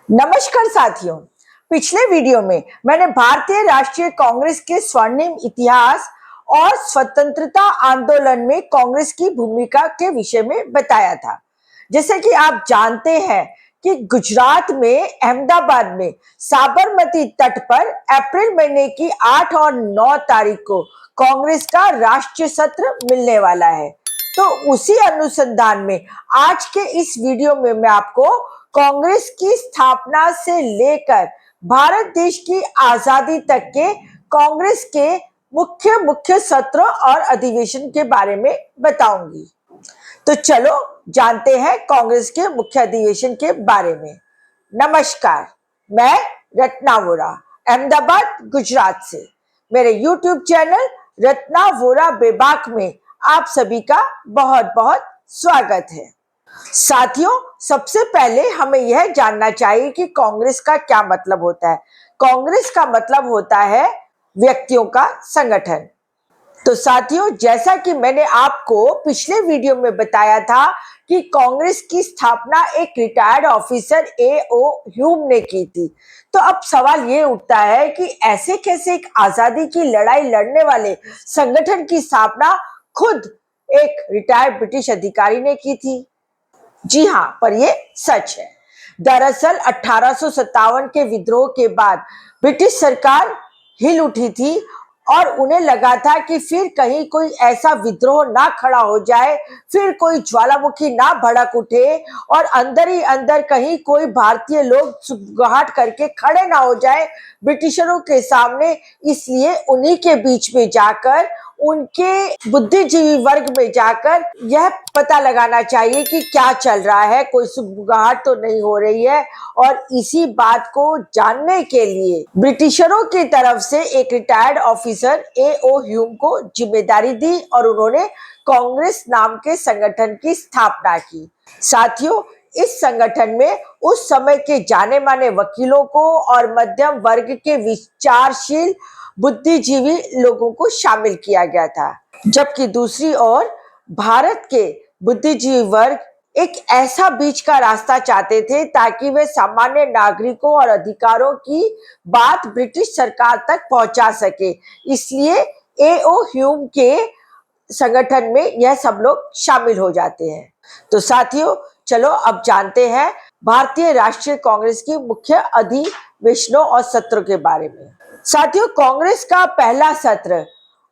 नमस्कार साथियों। पिछले वीडियो में मैंने भारतीय राष्ट्रीय कांग्रेस के स्वर्णिम इतिहास और स्वतंत्रता आंदोलन में कांग्रेस की भूमिका के विषय में बताया था। जैसे कि आप जानते हैं कि गुजरात में अहमदाबाद में साबरमती तट पर अप्रैल महीने की 8 और 9 तारीख को कांग्रेस का राष्ट्रीय सत्र मिलने वाला है। तो उसी अनुसंधान में आज के इस वीडियो में मैं आपको कांग्रेस की स्थापना से लेकर भारत देश की आजादी तक के कांग्रेस के मुख्य मुख्य सत्र और अधिवेशन के बारे में बताऊंगी। तो चलो जानते हैं कांग्रेस के मुख्य अधिवेशन के बारे में। नमस्कार, मैं रत्ना वोरा अहमदाबाद गुजरात से। मेरे यूट्यूब चैनल रत्ना वोरा बेबाक में आप सभी का बहुत बहुत स्वागत है। साथियों, सबसे पहले हमें यह जानना चाहिए कि कांग्रेस का क्या मतलब होता है। कांग्रेस का मतलब होता है व्यक्तियों का संगठन। तो साथियों, जैसा कि मैंने आपको पिछले वीडियो में बताया था कि कांग्रेस की स्थापना एक रिटायर्ड ऑफिसर A.O. ह्यूम ने की थी। तो अब सवाल ये उठता है कि ऐसे कैसे एक आजादी की लड़ाई लड़ने वाले संगठन की स्थापना खुद एक रिटायर्ड ब्रिटिश अधिकारी ने की थी। जी हाँ, पर यह सच है। दरअसल 1857 के विद्रोह के बाद ब्रिटिश सरकार हिल उठी थी और उन्हें लगा था कि फिर कहीं कोई ऐसा विद्रोह ना खड़ा हो जाए, फिर कोई ज्वालामुखी ना भड़क उठे और अंदर ही अंदर कहीं कोई भारतीय लोग सुगबुगाहट करके खड़े ना हो जाए ब्रिटिशरों के सामने। इसलिए उन्हीं के बीच में जाकर, उनके बुद्धिजीवी वर्ग में जाकर यह पता लगाना चाहिए कि क्या चल रहा है, कोई सुगबुगाहट तो नहीं हो रही है। और इसी बात को जानने के लिए ब्रिटिशरों की तरफ से एक रिटायर्ड ऑफिसर A.O. ह्यूम को जिम्मेदारी दी और उन्होंने कांग्रेस नाम के संगठन की स्थापना की। साथियों, इस संगठन में उस समय के जाने माने वकीलों को और मध्यम वर्ग के विचारशील बुद्धिजीवी लोगों को शामिल किया गया था, जबकि दूसरी ओर भारत के बुद्धिजीवी वर्ग एक ऐसा बीच का रास्ता चाहते थे ताकि वे सामान्य नागरिकों और अधिकारों की बात ब्रिटिश सरकार तक पहुंचा सके। इसलिए A.O. ह्यूम के संगठन में यह सब लोग शामिल हो जाते हैं। तो साथियों, चलो अब जानते हैं भारतीय राष्ट्रीय कांग्रेस की मुख्य अधिवेशनों और सत्रों के बारे में। साथियों, कांग्रेस का पहला सत्र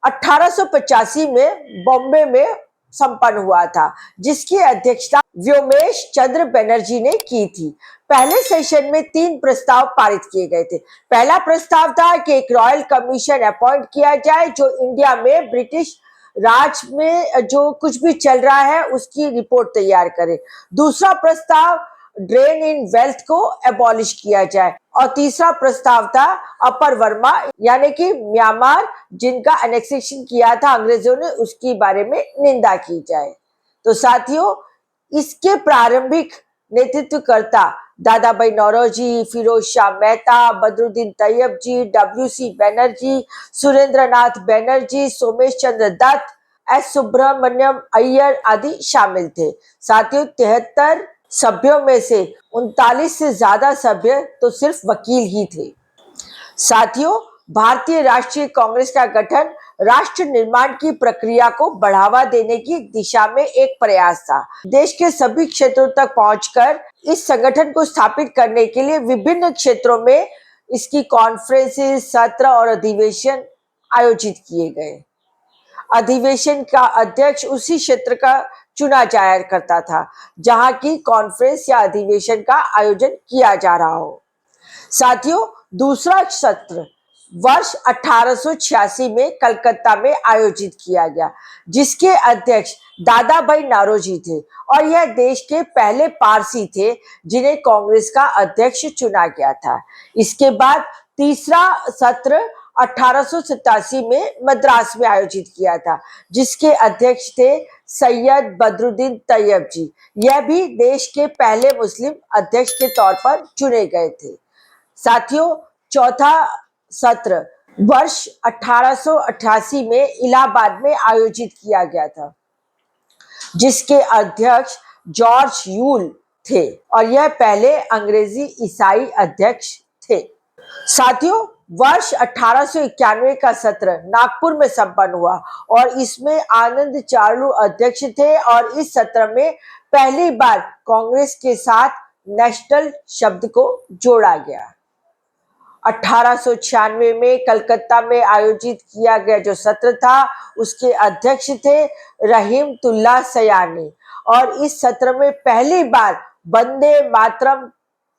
1885 में बॉम्बे में संपन्न हुआ था, जिसकी अध्यक्षता व्योमेश चंद्र बनर्जी ने की थी। पहले सेशन में 3 प्रस्ताव पारित किए गए थे। पहला प्रस्ताव था कि एक रॉयल कमीशन अपॉइंट किया जाए जो इंडिया में ब्रिटिश राज में जो कुछ भी चल रहा है उसकी रिपोर्ट तैयार करे। दूसरा प्रस्ताव ड्रेन इन वेल्थ को एबॉलिश किया जाए और तीसरा प्रस्ताव था अपर वर्मा यानी कि म्यांमार, जिनका एनेक्सेशन किया था अंग्रेजों ने, उसके बारे में निंदा की जाए। तो साथियों, इसके प्रारंभिक नेतृत्वकर्ता दादा भाई नौरोजी, फिरोज शाह मेहता, बदरुद्दीन तैयब जी, W.C. बनर्जी, सुरेंद्र नाथ बनर्जी, सोमेश चंद्र दत्त, S. सुब्रमण्यम अय्यर आदि शामिल थे। साथियों, 73 सभ्यों में से 39 से ज्यादा सभ्य तो सिर्फ वकील ही थे। साथियों, भारतीय राष्ट्रीय कांग्रेस का गठन राष्ट्र निर्माण की प्रक्रिया को बढ़ावा देने की दिशा में एक प्रयास था। देश के सभी क्षेत्रों तक पहुंचकर इस संगठन को स्थापित करने के लिए विभिन्न क्षेत्रों में इसकी कॉन्फ्रेंसेस, सत्र और अधिवेशन आयोजित किए गए। अधिवेशन का अध्यक्ष उसी क्षेत्र का चुना जाया करता था जहां की कॉन्फ्रेंस या अधिवेशन का आयोजन किया जा रहा हो। साथियों, दूसरा सत्र वर्ष 1886 में कलकत्ता में आयोजित किया गया, जिसके अध्यक्ष दादा भाई नौरोजी थे और यह देश के पहले पारसी थे जिन्हें कांग्रेस का अध्यक्ष चुना गया था। इसके बाद तीसरा सत्र 1887 में मद्रास में आयोजित किया था, जिसके अध्यक्ष थे सैयद बदरुद्दीन तैयब जी। यह भी देश के पहले मुस्लिम अध्यक्ष के तौर पर चुने गए थे। साथियों, चौथा सत्र वर्ष 1888 में इलाहाबाद में आयोजित किया गया था, जिसके अध्यक्ष जॉर्ज यूल थे और यह पहले अंग्रेजी ईसाई अध्यक्ष थे। साथियों, वर्ष 1891 का सत्र नागपुर में संपन्न हुआ और इसमें आनंद चार्लू अध्यक्ष थे और इस सत्र में पहली बार कांग्रेस के साथ नेशनल शब्द को जोड़ा गया। 1896 में कलकत्ता में आयोजित किया गया जो सत्र था उसके अध्यक्ष थे रहीमतुल्लाह सयानी और इस सत्र में पहली बार वंदे मातरम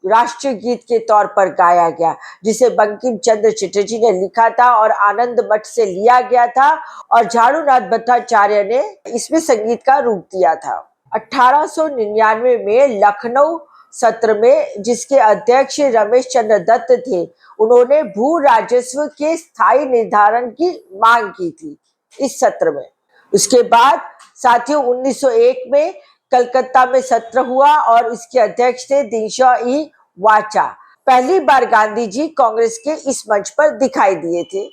राष्ट्रीय गीत के तौर पर गाया गया, जिसे बंकिम चंद्र चटर्जी ने लिखा था और आनंद मठ से लिया गया था और झाड़ूनाथ भट्टाचार्य ने इसमें संगीत का रूप दिया था। 1899 में लखनऊ सत्र में जिसके अध्यक्ष रमेश चंद्र दत्त थे, उन्होंने भू राजस्व के स्थायी निर्धारण की मांग की थी इस सत्र में। उसके बाद साथियों 1901 में कलकत्ता में सत्र हुआ और इसके अध्यक्ष थे दिनशॉ ई वाचा। पहली बार गांधी जी कांग्रेस के इस मंच पर दिखाई दिए थे।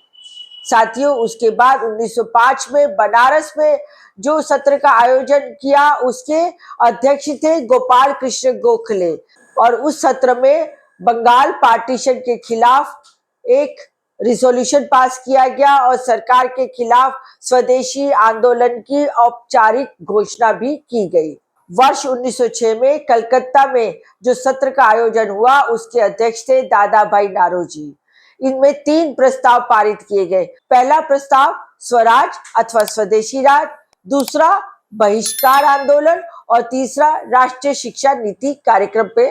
साथियों उसके बाद 1905 में बनारस में जो सत्र का आयोजन किया उसके अध्यक्ष थे गोपाल कृष्ण गोखले और उस सत्र में बंगाल पार्टीशन के खिलाफ एक रिजोल्यूशन पास किया गया और सरकार के खिलाफ स्वदेशी आंदोलन की औपचारिक घोषणा भी की गई। वर्ष 1906 में कलकत्ता में जो सत्र का आयोजन हुआ उसके अध्यक्ष थे दादा भाई नारोजी। इनमें 3 प्रस्ताव पारित किए गए। पहला प्रस्ताव स्वराज अथवा स्वदेशी राज, दूसरा बहिष्कार आंदोलन और तीसरा राष्ट्रीय शिक्षा नीति कार्यक्रम पे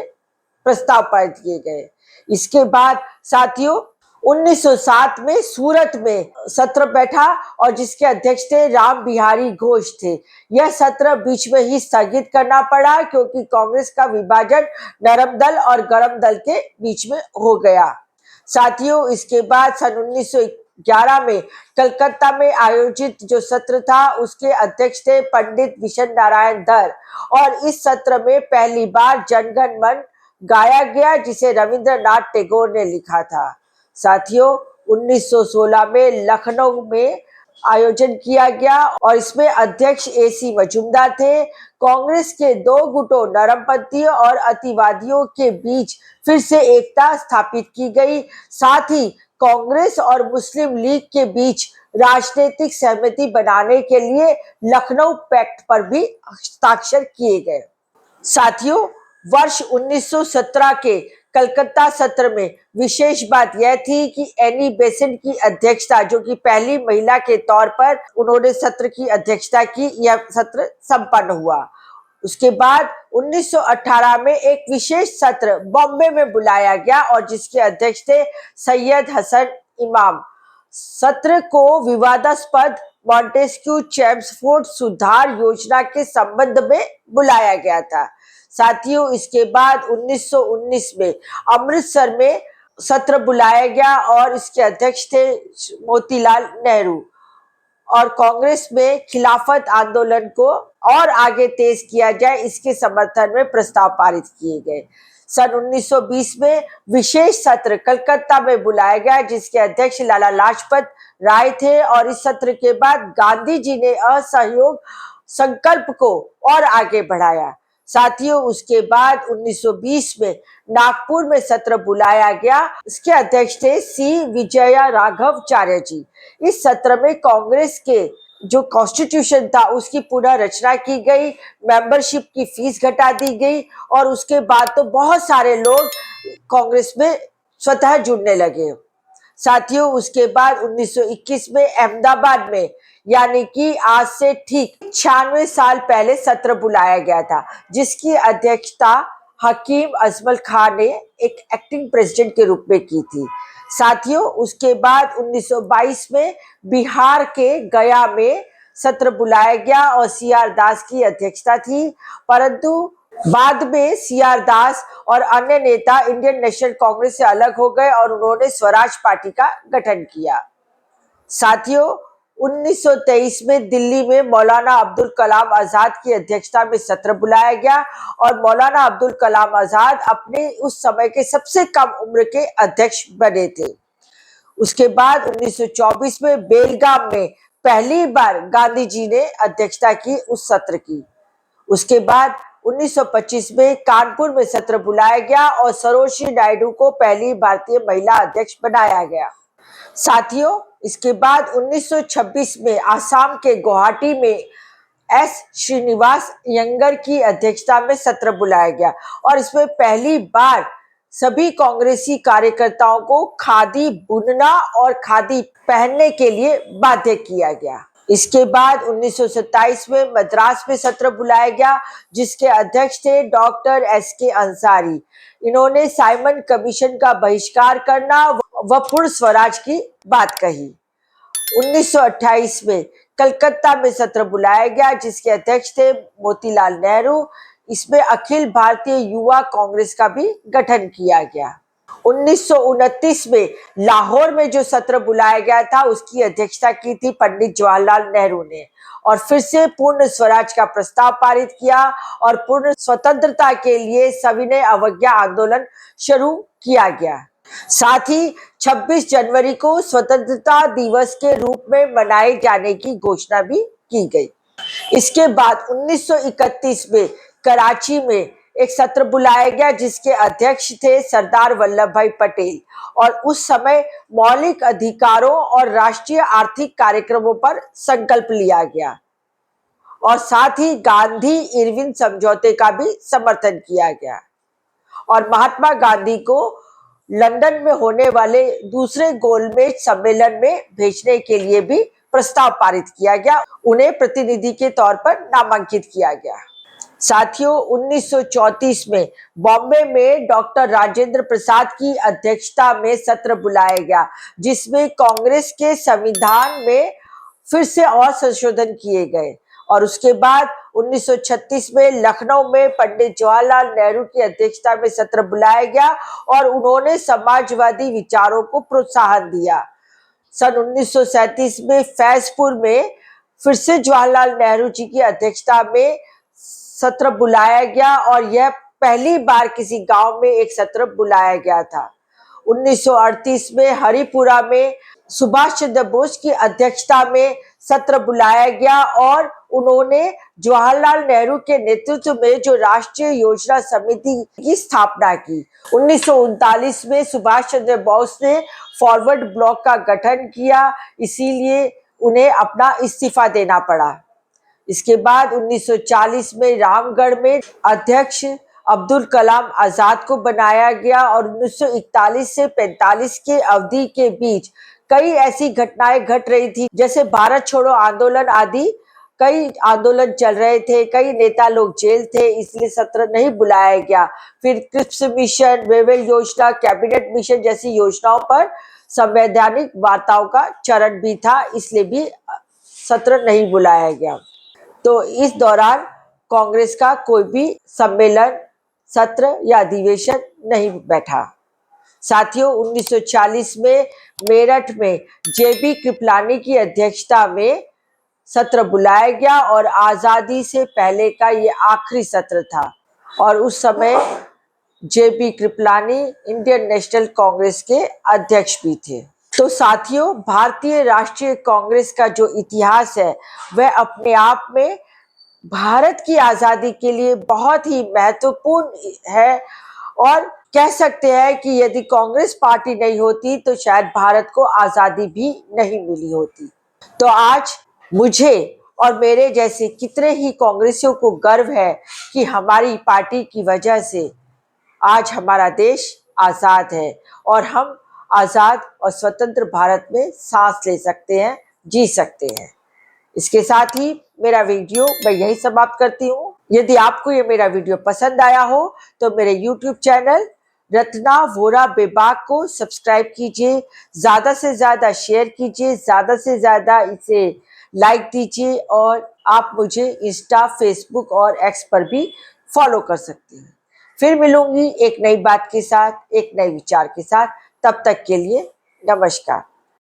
प्रस्ताव पारित किए गए। इसके बाद साथियों 1907 में सूरत में सत्र बैठा और जिसके अध्यक्ष थे राम बिहारी घोष थे। यह सत्र बीच में ही स्थगित करना पड़ा क्योंकि कांग्रेस का विभाजन नरम दल और गरम दल के बीच में हो गया। साथियों इसके बाद सन 1911 में कलकत्ता में आयोजित जो सत्र था उसके अध्यक्ष थे पंडित विशन नारायण धर और इस सत्र में पहली बार जनगण मन गाया गया जिसे रविंद्रनाथ टैगोर ने लिखा था। साथियों 1916 में लखनऊ में आयोजन किया गया और इसमें अध्यक्ष एसी मजूमदार थे। कांग्रेस के 2 गुटों नरमपंथी और अतिवादियों के बीच फिर से एकता स्थापित की गई। साथ ही कांग्रेस और मुस्लिम लीग के बीच राजनीतिक सहमति बनाने के लिए लखनऊ पैक्ट पर भी हस्ताक्षर किए गए। साथियों वर्ष 1917 के कलकत्ता सत्र में विशेष बात यह थी कि एनी बेसेंट की अध्यक्षता, जो कि पहली महिला के तौर पर उन्होंने सत्र की अध्यक्षता की, यह सत्र संपन्न हुआ। उसके बाद 1918 में एक विशेष सत्र बॉम्बे में बुलाया गया और जिसके अध्यक्ष थे सैयद हसन इमाम। सत्र को विवादास्पद मॉन्टेस्क्यू चेम्सफोर्ड सुधार योजना के संबंध में बुलाया गया था। साथियों इसके बाद 1919 में अमृतसर में सत्र बुलाया गया और इसके अध्यक्ष थे मोतीलाल नेहरू और कांग्रेस में खिलाफत आंदोलन को और आगे तेज किया जाए इसके समर्थन में प्रस्ताव पारित किए गए। सन 1920 में विशेष सत्र कलकत्ता में बुलाया गया जिसके अध्यक्ष लाला लाजपत राय थे और इस सत्र के बाद गांधी जी ने असहयोग संकल्प को और आगे बढ़ाया। साथियों उसके बाद 1920 में नागपुर में सत्र बुलाया गया। इसके अध्यक्ष थे सी विजया राघवाचार्य जी। इस सत्र में कांग्रेस के जो कॉन्स्टिट्यूशन था उसकी पुनः रचना की गई, मेंबरशिप की फीस घटा दी गई और उसके बाद तो बहुत सारे लोग कांग्रेस में स्वतः जुड़ने लगे। साथियों उसके बाद 1921 में अहमदाबाद में यानी कि आज से ठीक 96 साल पहले सत्र बुलाया गया था जिसकी अध्यक्षता हकीम अजमल खान ने एक एक्टिंग प्रेसिडेंट के रूप में की थी। साथियों उसके बाद 1922 में बिहार के गया में सत्र बुलाया गया और सीआर दास की अध्यक्षता थी, परंतु बाद में सीआर दास और अन्य नेता इंडियन नेशनल कांग्रेस से अलग हो गए और उन्होंने स्वराज पार्टी का गठन किया। साथियों 1923 में दिल्ली में मौलाना अब्दुल कलाम आजाद की अध्यक्षता में सत्र बुलाया गया और मौलाना अब्दुल कलाम आजाद अपने उस समय के सबसे कम उम्र के अध्यक्ष बने थे। उसके बाद 1924 में बेलगाम में पहली बार गांधी जी ने अध्यक्षता की उस सत्र की। उसके बाद 1925 में कानपुर में सत्र बुलाया गया और सरोजिनी नायडू को पहली भारतीय महिला अध्यक्ष बनाया गया। साथियों, इसके बाद 1926 में आसाम के गुवाहाटी में एस श्रीनिवास अयंगर की अध्यक्षता में सत्र बुलाया गया और इसमें पहली बार सभी कांग्रेसी कार्यकर्ताओं को खादी बुनना और खादी पहनने के लिए बाध्य किया गया। इसके बाद 1927 में मद्रास में सत्र बुलाया गया, जिसके अध्यक्ष थे डॉक्टर एस.के. अंसारी। इन्होंने साइमन कमीशन का बहिष्कार करना व पूर्ण स्वराज की बात कही। 1928 में कलकत्ता में सत्र बुलाया गया, जिसके अध्यक्ष थे मोतीलाल नेहरू। इसमें अखिल भारतीय युवा कांग्रेस का भी गठन किया गया। 1929 में लाहौर में जो सत्र बुलाया गया था, उसकी अध्यक्षता की थी पंडित जवाहरलाल नेहरू ने और फिर से पूर्ण स्वराज का प्रस्ताव पारित किया और पूर्ण स्वतंत्रता के लिए सविनय अवज्ञा आंदोलन शुरू किया गया। साथ ही 26 जनवरी को स्वतंत्रता दिवस के रूप में मनाए जाने की घोषणा भी की गई। इसके बाद 1931 में कराची में एक सत्र बुलाया गया, जिसके अध्यक्ष थे सरदार वल्लभ भाई पटेल और उस समय मौलिक अधिकारों और राष्ट्रीय आर्थिक कार्यक्रमों पर संकल्प लिया गया और साथ ही गांधी इरविन समझौते का भी समर्थन किया गया और महात्मा गांधी को लंदन में होने वाले दूसरे गोलमेज सम्मेलन में भेजने के लिए भी प्रस्ताव पारित किया गया। उन्हें प्रतिनिधि के तौर पर नामांकित किया गया। साथियों, 1934 में बॉम्बे में डॉक्टर राजेंद्र प्रसाद की अध्यक्षता में सत्र बुलाया गया, जिसमें कांग्रेस के संविधान में फिर से और संशोधन किए गए और उसके बाद 1936 में लखनऊ में पंडित जवाहरलाल नेहरू की अध्यक्षता में सत्र बुलाया गया और उन्होंने समाजवादी विचारों को प्रोत्साहन दिया। सन 1937 में फैजपुर में फिर से जवाहरलाल नेहरू जी की अध्यक्षता में सत्र बुलाया गया और यह पहली बार किसी गांव में एक सत्र बुलाया गया था। 1938 में हरिपुरा में सुभाष चंद्र बोस की अध्यक्षता में सत्र बुलाया गया और उन्होंने जवाहरलाल नेहरू के नेतृत्व में जो राष्ट्रीय योजना समिति की स्थापना की। 1939 में सुभाष चंद्र बोस ने फॉरवर्ड ब्लॉक का गठन किया, इसीलिए उन्हें अपना इस्तीफा देना पड़ा। इसके बाद 1940 में रामगढ़ में अध्यक्ष अब्दुल कलाम आजाद को बनाया गया और 1941 से 45 के अवधि के बीच कई ऐसी घटनाएं घट रही थी, जैसे भारत छोड़ो आंदोलन आदि कई आंदोलन चल रहे थे, कई नेता लोग जेल थे, इसलिए सत्र नहीं बुलाया गया। फिर क्रिप्स मिशन, वेवेल योजना, कैबिनेट मिशन जैसी योजनाओं पर संवैधानिक वार्ताओं का चरण भी था, इसलिए भी सत्र नहीं बुलाया गया। तो इस दौरान कांग्रेस का कोई भी सम्मेलन, सत्र या अधिवेशन नहीं बैठा। साथियों, 1940 में मेरठ में जेबी कृपलानी की अध्यक्षता में सत्र बुलाया गया और आजादी से पहले का ये आखिरी सत्र था और उस समय जेबी कृपलानी इंडियन नेशनल कांग्रेस के अध्यक्ष भी थे। तो साथियों, भारतीय राष्ट्रीय कांग्रेस का जो इतिहास है वह अपने आप में भारत की आजादी के लिए बहुत ही महत्वपूर्ण है और कह सकते हैं कि यदि कांग्रेस पार्टी नहीं होती तो शायद भारत को आजादी भी नहीं मिली होती। तो आज मुझे और मेरे जैसे कितने ही कांग्रेसियों को गर्व है कि हमारी पार्टी की वजह से आज हमारा देश आजाद है और हम आजाद और स्वतंत्र भारत में सांस ले सकते हैं, जी सकते हैं। इसके साथ ही मेरा वीडियो मैं यही समाप्त करती हूँ। यदि आपको ये मेरा वीडियो पसंद आया हो तो मेरे YouTube चैनल रत्ना वोरा बेबाक को सब्सक्राइब कीजिए, ज्यादा से ज्यादा शेयर कीजिए, ज्यादा से ज्यादा इसे लाइक दीजिए और आप मुझे इंस्टा, फेसबुक और एक्स पर भी फॉलो कर सकते हैं। फिर मिलूंगी एक नई बात के साथ, एक नए विचार के साथ। तब तक के लिए नमस्कार।